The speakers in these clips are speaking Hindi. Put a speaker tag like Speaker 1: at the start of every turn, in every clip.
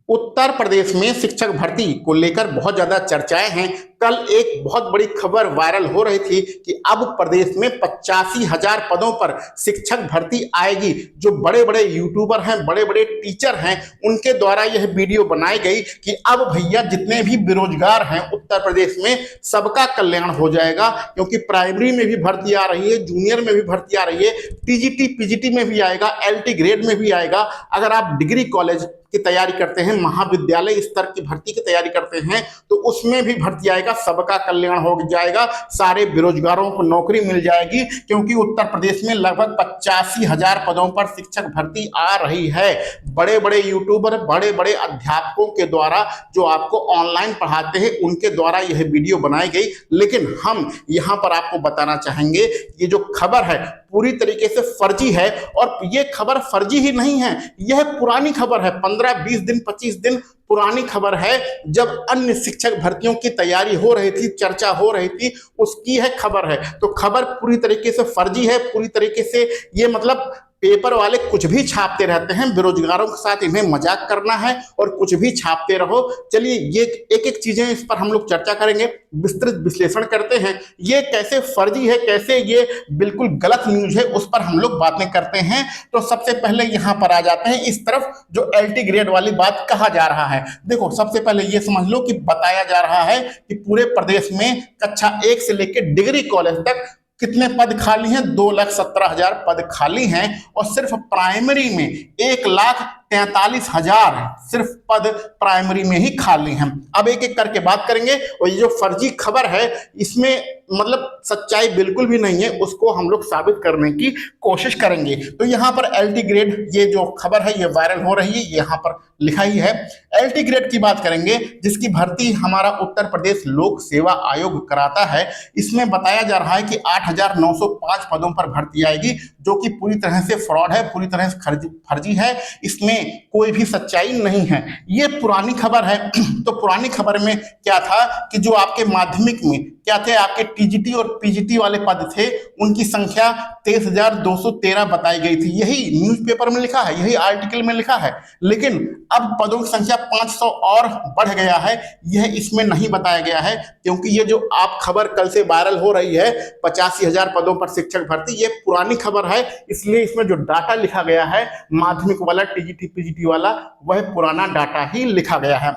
Speaker 1: उत्तर प्रदेश में शिक्षक भर्ती को लेकर बहुत ज्यादा चर्चाएं हैं। कल एक बहुत बड़ी खबर वायरल हो रही थी कि अब प्रदेश में 85,000 पदों पर शिक्षक भर्ती आएगी। जो बड़े बड़े यूट्यूबर हैं, बड़े बड़े टीचर हैं, उनके द्वारा यह वीडियो बनाई गई कि अब भैया जितने भी बेरोजगार हैं उत्तर प्रदेश में सबका कल्याण हो जाएगा, क्योंकि प्राइमरी में भी भर्ती आ रही है, जूनियर में भी भर्ती आ रही है, टीजीटी पीजीटी में भी आएगा, एलटी ग्रेड में भी आएगा। अगर आप डिग्री कॉलेज की तैयारी करते हैं, महाविद्यालय स्तर की भर्ती की तैयारी करते हैं, तो उसमें भी भर्ती आएगा, सबका कल्याण हो जाएगा, सारे बेरोजगारों को नौकरी मिल जाएगी। क्योंकि उत्तर प्रदेश में लगभग 85,000 पदों पर शिक्षक भर्ती आ रही है। बड़े बड़े यूट्यूबर, बड़े बड़े अध्यापकों के द्वारा जो आपको ऑनलाइन पढ़ाते हैं, उनके द्वारा यह वीडियो बनाई गई। लेकिन हम यहां पर आपको बताना चाहेंगे ये जो खबर है पूरी तरीके से फर्जी है। और ये खबर फर्जी ही नहीं है, यह पुरानी खबर है, 15, 20 दिन, 25 दिन पुरानी खबर है। जब अन्य शिक्षक भर्तियों की तैयारी हो रही थी, चर्चा हो रही थी, उसकी है खबर है। तो खबर पूरी तरीके से फर्जी है, पूरी तरीके से ये मतलब पेपर वाले कुछ भी छापते रहते हैं, बेरोजगारों के साथ इन्हें मजाक करना है और कुछ भी छापते रहो। चलिए ये एक एक चीजें इस पर हम लोग चर्चा करेंगे, विस्तृत विश्लेषण करते हैं, ये कैसे फर्जी है, कैसे ये बिल्कुल गलत न्यूज है, उस पर हम लोग बातें करते हैं। तो सबसे पहले यहां पर आ जाते हैं इस तरफ, जो एलटी ग्रेड वाली बात कहा जा रहा है। देखो, सबसे पहले ये समझ लो कि बताया जा रहा है कि पूरे प्रदेश में कक्षा 1 से लेकर डिग्री कॉलेज तक कितने पद खाली हैं? 2,17,000 पद खाली हैं। और सिर्फ प्राइमरी में 1,43,000 सिर्फ पद प्राइमरी में ही खाली हैं। अब एक एक करके बात करेंगे। और ये जो फर्जी खबर है, इसमें मतलब सच्चाई बिल्कुल भी नहीं है, उसको हम लोग साबित करने की कोशिश करेंगे। तो यहाँ पर एलटी ग्रेड, ये जो खबर है ये वायरल हो रही है, यहाँ पर लिखा ही है। एलटी ग्रेड की बात करेंगे, जिसकी भर्ती हमारा उत्तर प्रदेश लोक सेवा आयोग कराता है। इसमें बताया जा रहा है कि 8,905 पदों पर भर्ती आएगी, जो कि पूरी तरह से फ्रॉड है, पूरी तरह से फर्जी है। इसमें कोई भी सच्चाई नहीं है, ये पुरानी खबर है। तो पुरानी खबर में क्या था कि जो आपके माध्यमिक में क्या थे, आपके टीजीटी और पीजीटी वाले पद थे, उनकी संख्या 23,213 बताई गई थी। यही न्यूज़पेपर में लिखा है, यही आर्टिकल में लिखा है। लेकिन अब पदों की संख्या 500 और बढ़ गया है, यह इसमें नहीं बताया गया है। क्योंकि ये जो आप खबर कल से वायरल हो रही है 85,000 पदों पर शिक्षक भर्ती, ये पुरानी खबर है, इसलिए इसमें जो डाटा लिखा गया है माध्यमिक वाला, टीजीटी पीजीटी वाला, वह पुराना डाटा ही लिखा गया है।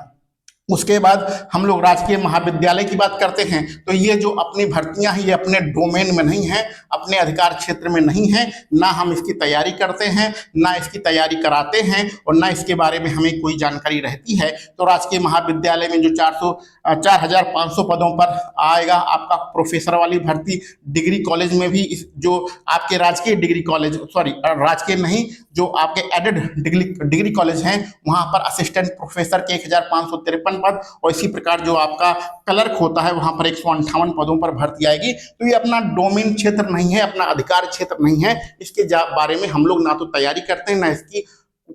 Speaker 1: उसके बाद हम लोग राजकीय महाविद्यालय की बात करते हैं। तो ये जो अपनी भर्तियां हैं, ये अपने डोमेन में नहीं है, अपने अधिकार क्षेत्र में नहीं है, ना हम इसकी तैयारी करते हैं, ना इसकी तैयारी कराते हैं, और ना इसके बारे में हमें कोई जानकारी रहती है। तो राजकीय महाविद्यालय में जो 4,500 पदों पर आएगा आपका प्रोफेसर वाली भर्ती, डिग्री कॉलेज में भी जो आपके राजकीय डिग्री कॉलेज, सॉरी राजकीय नहीं, जो आपके एडेड डिग्री कॉलेज हैं, वहां पर असिस्टेंट प्रोफेसर के 1,553 पद, और इसी प्रकार जो आपका क्लर्क होता है वहां पर 158 पदों पर भर्ती आएगी। तो ये अपना डोमेन क्षेत्र नहीं है, अपना अधिकार क्षेत्र नहीं है, इसके बारे में हम लोग ना तो तैयारी करते हैं, ना इसकी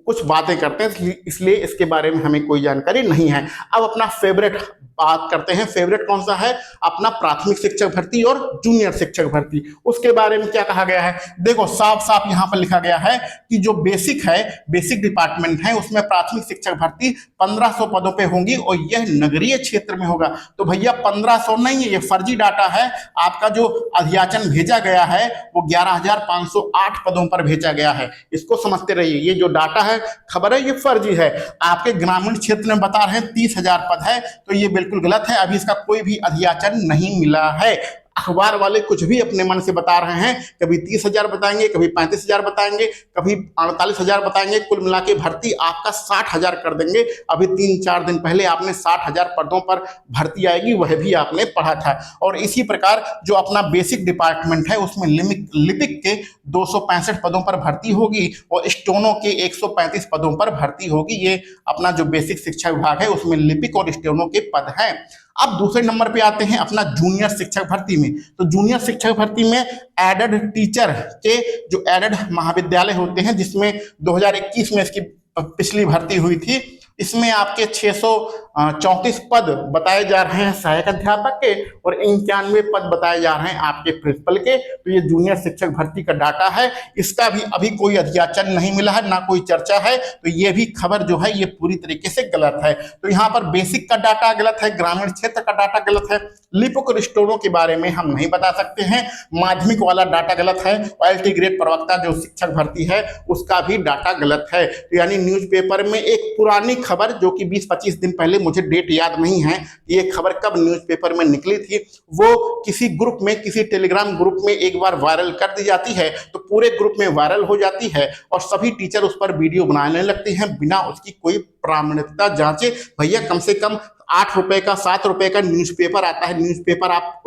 Speaker 1: कुछ बातें करते हैं, इसलिए इसके बारे में हमें कोई जानकारी नहीं है। अब अपना फेवरेट बात करते हैं। फेवरेट कौन सा है? अपना प्राथमिक शिक्षक भर्ती और जूनियर शिक्षक भर्ती। उसके बारे में क्या कहा गया है? देखो, साफ साफ यहाँ पर लिखा गया है कि जो बेसिक है, बेसिक डिपार्टमेंट है, उसमें प्राथमिक शिक्षक भर्ती 1,500 पदों पे होंगी, और यह नगरीय क्षेत्र में होगा। तो भैया 1,500 नहीं है, ये फर्जी डाटा है। आपका जो अध्याचन भेजा गया है वो 11,508 पदों पर भेजा गया है, इसको समझते रहिए। ये जो डाटा है, खबर है, ये फर्जी है। आपके ग्रामीण क्षेत्र में बता रहे हैं 30,000 पद है, तो ये बिल्कुल गलत है। अभी इसका कोई भी अध्याचन नहीं मिला है। अखबार वाले कुछ भी अपने मन से बता रहे हैं, कभी 30,000 बताएंगे, कभी 35,000 बताएंगे, कभी 48,000 बताएंगे, कुल मिला के भर्ती आपका 60,000 कर देंगे। अभी 3-4 दिन पहले आपने 60,000 पदों पर भर्ती आएगी, वह भी आपने पढ़ा था। और इसी प्रकार जो अपना बेसिक डिपार्टमेंट है, उसमें लिपिक के 265 पदों पर भर्ती होगी, और स्टेनो के 135 पदों पर भर्ती होगी। ये अपना जो बेसिक शिक्षा विभाग है, उसमें लिपिक और स्टेनो के पद हैं। अब दूसरे नंबर पे आते हैं अपना जूनियर शिक्षक भर्ती में। तो जूनियर शिक्षक भर्ती में एडेड टीचर के जो एडेड महाविद्यालय होते हैं, जिसमें 2021 में इसकी पिछली भर्ती हुई थी, इसमें आपके 634 पद बताए जा रहे हैं सहायक अध्यापक के और 91 पद बताए जा रहे हैं आपके प्रिंसिपल के। तो ये जूनियर शिक्षक भर्ती का डाटा है, इसका भी अभी कोई अध्याचन नहीं मिला है, ना कोई चर्चा है। तो ये भी खबर जो है ये पूरी तरीके से गलत है। तो यहाँ पर बेसिक का डाटा गलत है, ग्रामीण क्षेत्र का डाटा गलत है, लिपिक और स्टोरों के बारे में हम नहीं बता सकते हैं, माध्यमिक वाला डाटा गलत है, एलटी ग्रेड प्रवक्ता जो शिक्षक भर्ती है उसका भी डाटा गलत है। तो यानी न्यूज़पेपर में एक पुरानी खबर जो कि 20-25 दिन पहले, मुझे डेट याद नहीं है ये खबर कब न्यूज़पेपर में निकली थी, वो किसी ग्रुप में, किसी टेलीग्राम ग्रुप में एक बार वायरल कर दी जाती है तो पूरे ग्रुप में वायरल हो जाती है और सभी टीचर उस पर वीडियो बनाने लगते हैं बिना उसकी कोई प्रामाणिकता जांचे। भैया कम से कम 8 रुपए का 7 रुपए का न्यूज़पेपर आता है, न्यूज़पेपर आप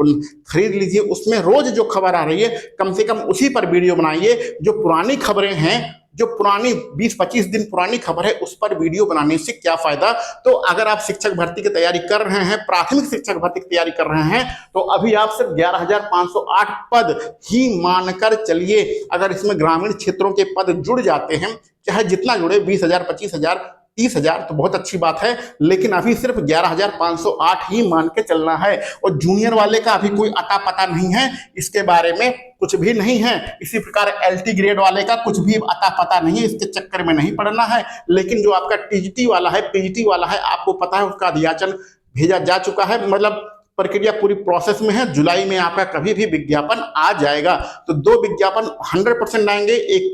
Speaker 1: खरीद लीजिए, उसमें रोज जो खबर आ रही है कम से कम उसी पर वीडियो बनाइए। जो पुरानी खबरें हैं, जो पुरानी 20-25 दिन पुरानी खबर है उस पर वीडियो बनाने से क्या फायदा। तो अगर आप शिक्षक भर्ती की तैयारी कर रहे हैं, प्राथमिक शिक्षक भर्ती की तैयारी कर रहे हैं, तो अभी आप सिर्फ 11,508 पद ही मानकर चलिए। अगर इसमें ग्रामीण क्षेत्रों के पद जुड़ जाते हैं, चाहे जितना जुड़े, 20,000, 25,000, 30,000, तो बहुत अच्छी बात है, लेकिन अभी सिर्फ 11,508 ही मान के चलना है। और जूनियर वाले का अभी कोई अता पता नहीं है, इसके बारे में कुछ भी नहीं है। इसी प्रकार एलटी ग्रेड वाले का कुछ भी अता पता नहीं है, इसके चक्कर में नहीं पड़ना है। लेकिन जो आपका टीजीटी वाला है, पीजीटी वाला है, आपको पता है उसका अध्याचन भेजा जा चुका है, मतलब प्रक्रिया पूरी प्रोसेस में है। जुलाई में आपका कभी भी विज्ञापन आ जाएगा। तो 2 विज्ञापन 100% आएंगे। एक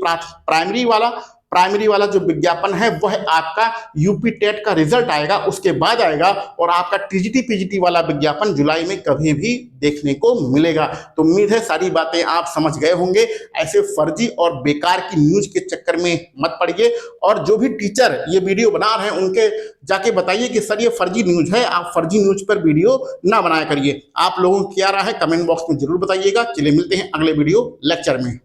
Speaker 1: प्राइमरी वाला जो विज्ञापन है वह आपका यूपी टेट का रिजल्ट आएगा उसके बाद आएगा, और आपका टीजीटी पीजीटी वाला विज्ञापन जुलाई में कभी भी देखने को मिलेगा। तो उम्मीद है सारी बातें आप समझ गए होंगे। ऐसे फर्जी और बेकार की न्यूज के चक्कर में मत पड़िए, और जो भी टीचर ये वीडियो बना रहे हैं उनके जाके बताइए कि सर ये फर्जी न्यूज है, आप फर्जी न्यूज पर वीडियो ना बनाया करिए। आप लोगों की क्या राय है कमेंट बॉक्स में जरूर बताइएगा। चलिए मिलते हैं अगले वीडियो लेक्चर में।